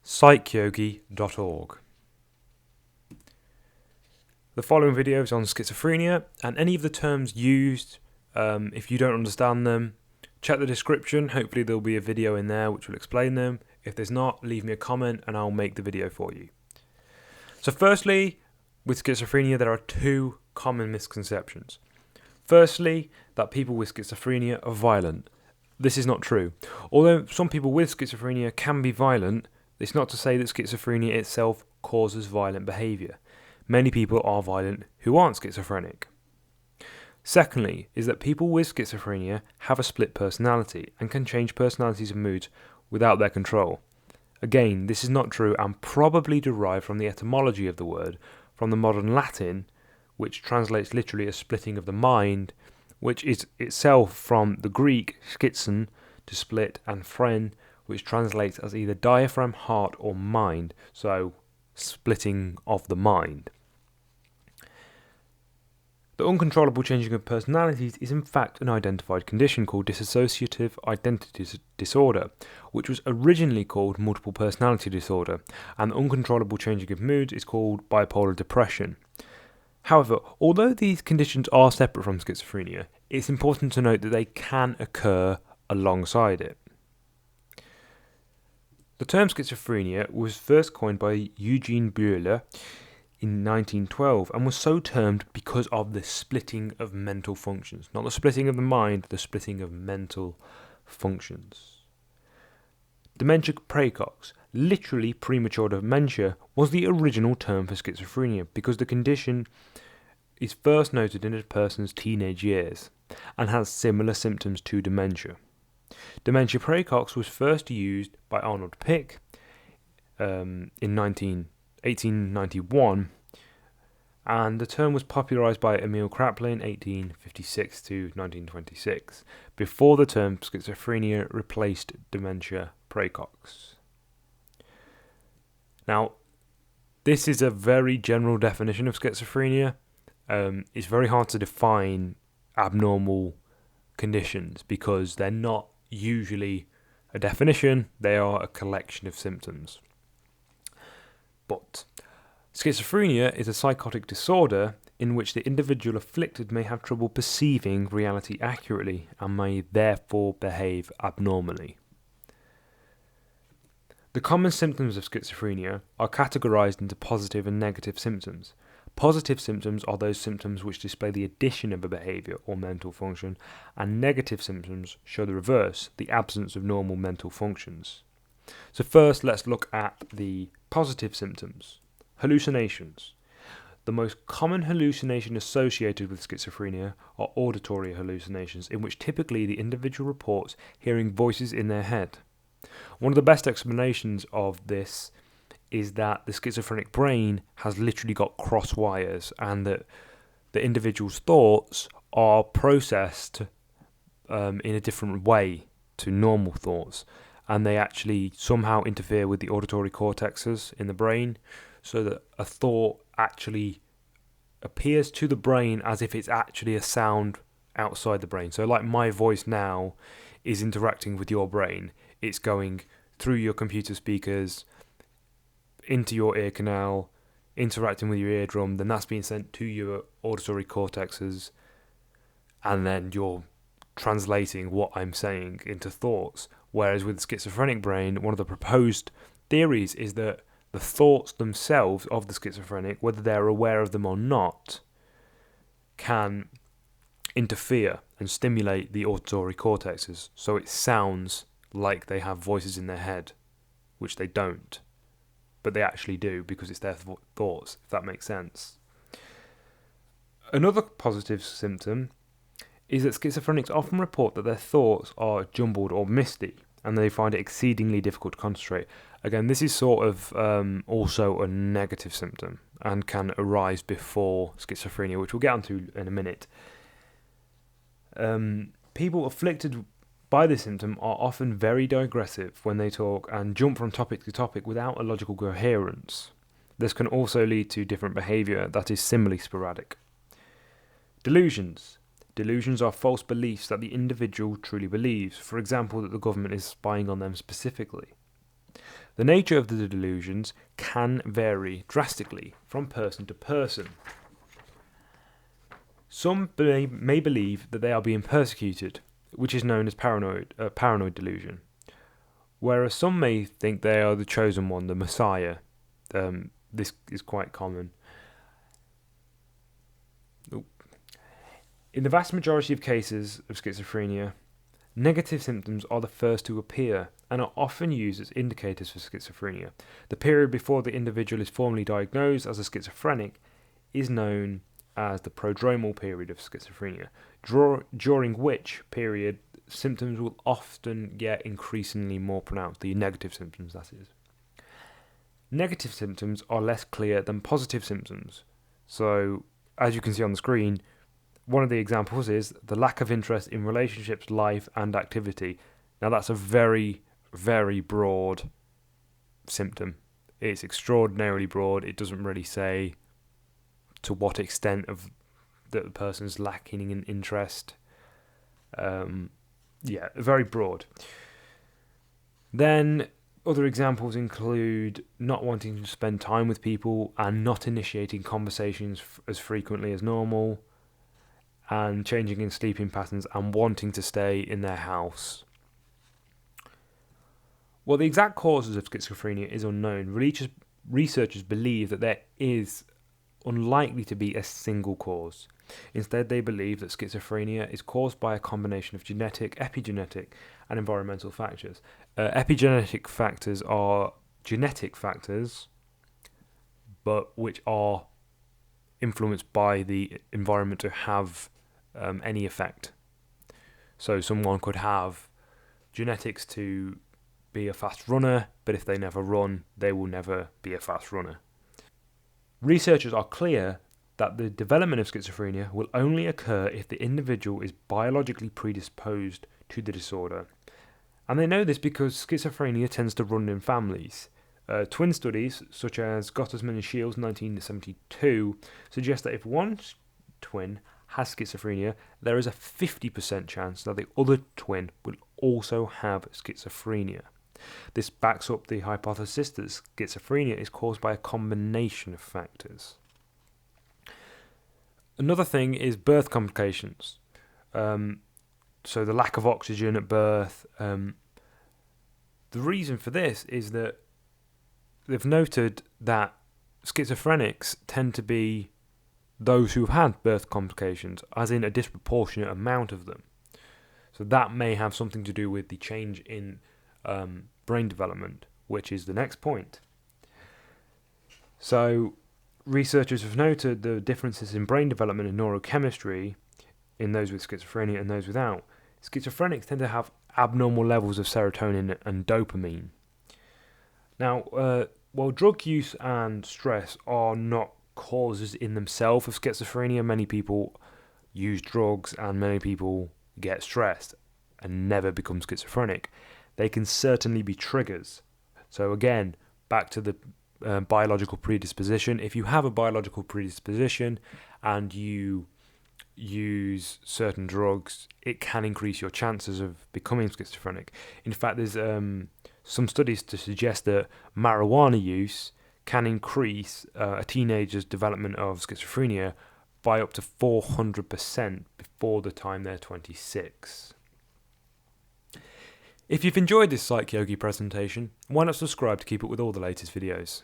psychyogi.org. The following video is on schizophrenia, and any of the terms used, if you don't understand them, check the description. Hopefully there'll be a video in there which will explain them. If there's not, leave me a comment and I'll make the video for you. So firstly, with schizophrenia there are two common misconceptions. Firstly, that people with schizophrenia are violent. This is not true. Although some people with schizophrenia can be violent, it's not to say that schizophrenia itself causes violent behaviour. Many people are violent who aren't schizophrenic. Secondly, is that people with schizophrenia have a split personality and can change personalities and moods without their control. Again, this is not true and probably derived from the etymology of the word, from the modern Latin, which translates literally as splitting of the mind, which is itself from the Greek schizon, to split, and phren, which translates as either diaphragm, heart, or mind, so splitting of the mind. The uncontrollable changing of personalities is in fact an identified condition called dissociative identity disorder, which was originally called multiple personality disorder, and the uncontrollable changing of moods is called bipolar depression. However, although these conditions are separate from schizophrenia, it's important to note that they can occur alongside it. The term schizophrenia was first coined by Eugene Buehler in 1912 and was so termed because of the splitting of mental functions. Not the splitting of the mind, the splitting of mental functions. Dementia praecox, literally premature dementia, was the original term for schizophrenia because the condition is first noted in a person's teenage years and has similar symptoms to dementia. Dementia praecox was first used by Arnold Pick in 1891, and the term was popularised by Emil Kraepelin 1856 to 1926, before the term schizophrenia replaced dementia praecox. Now, this is a very general definition of schizophrenia. It's very hard to define abnormal conditions because they're not usually a definition, they are a collection of symptoms. But schizophrenia is a psychotic disorder in which the individual afflicted may have trouble perceiving reality accurately and may therefore behave abnormally. The common symptoms of schizophrenia are categorized into positive and negative symptoms. Positive symptoms are those symptoms which display the addition of a behaviour or mental function, and negative symptoms show the reverse, the absence of normal mental functions. So first, let's look at the positive symptoms. Hallucinations. The most common hallucination associated with schizophrenia are auditory hallucinations, in which typically the individual reports hearing voices in their head. One of the best explanations of this is that the schizophrenic brain has literally got cross wires and that the individual's thoughts are processed in a different way to normal thoughts, and they actually somehow interfere with the auditory cortexes in the brain, so that a thought actually appears to the brain as if it's actually a sound outside the brain. So like my voice now is interacting with your brain. It's going through your computer speakers into your ear canal, interacting with your eardrum, then that's being sent to your auditory cortexes, and then you're translating what I'm saying into thoughts. Whereas with the schizophrenic brain, one of the proposed theories is that the thoughts themselves of the schizophrenic, whether they're aware of them or not, can interfere and stimulate the auditory cortexes, so it sounds like they have voices in their head, which they don't. But they actually do because it's their thoughts, if that makes sense. Another positive symptom is that schizophrenics often report that their thoughts are jumbled or misty, and they find it exceedingly difficult to concentrate. Again, this is sort of also a negative symptom and can arise before schizophrenia, which we'll get onto in a minute. People afflicted by this symptom are often very digressive when they talk and jump from topic to topic without a logical coherence. This can also lead to different behaviour that is similarly sporadic. Delusions. Delusions are false beliefs that the individual truly believes, for example that the government is spying on them specifically. The nature of the delusions can vary drastically from person to person. Some may believe that they are being persecuted, which is known as paranoid delusion, whereas some may think they are the chosen one, the Messiah. This is quite common. In the vast majority of cases of schizophrenia, negative symptoms are the first to appear and are often used as indicators for schizophrenia. The period before the individual is formally diagnosed as a schizophrenic is known as the prodromal period of schizophrenia, during which period symptoms will often get increasingly more pronounced, the negative symptoms, that is. Negative symptoms are less clear than positive symptoms. So, as you can see on the screen, one of the examples is the lack of interest in relationships, life, and activity. Now, that's a very, very broad symptom. It's extraordinarily broad. It doesn't really say to what extent of that the person's lacking in interest. Very broad. Then other examples include not wanting to spend time with people and not initiating conversations as frequently as normal, and changing in sleeping patterns and wanting to stay in their house. While the exact causes of schizophrenia is unknown, researchers believe that there is unlikely to be a single cause. Instead, they believe that schizophrenia is caused by a combination of genetic, epigenetic, and environmental factors. Epigenetic factors are genetic factors, but which are influenced by the environment to have any effect. So someone could have genetics to be a fast runner, but if they never run, they will never be a fast runner. Researchers are clear that the development of schizophrenia will only occur if the individual is biologically predisposed to the disorder. And they know this because schizophrenia tends to run in families. Twin studies, such as Gottesman and Shields 1972, suggest that if one twin has schizophrenia, there is a 50% chance that the other twin will also have schizophrenia. This backs up the hypothesis that schizophrenia is caused by a combination of factors. Another thing is birth complications. So the lack of oxygen at birth. The reason for this is that they've noted that schizophrenics tend to be those who've had birth complications, as in a disproportionate amount of them. So that may have something to do with the change in brain development, which is the next point. So researchers have noted the differences in brain development and neurochemistry in those with schizophrenia and those without. Schizophrenics tend to have abnormal levels of serotonin and dopamine. Now, while drug use and stress are not causes in themselves of schizophrenia, many people use drugs and many people get stressed and never become schizophrenic. They can certainly be triggers. So again, back to the biological predisposition. If you have a biological predisposition and you use certain drugs, it can increase your chances of becoming schizophrenic. In fact, there's some studies to suggest that marijuana use can increase a teenager's development of schizophrenia by up to 400% before the time they're 26. If you've enjoyed this Psych Yogi presentation, why not subscribe to keep up with all the latest videos?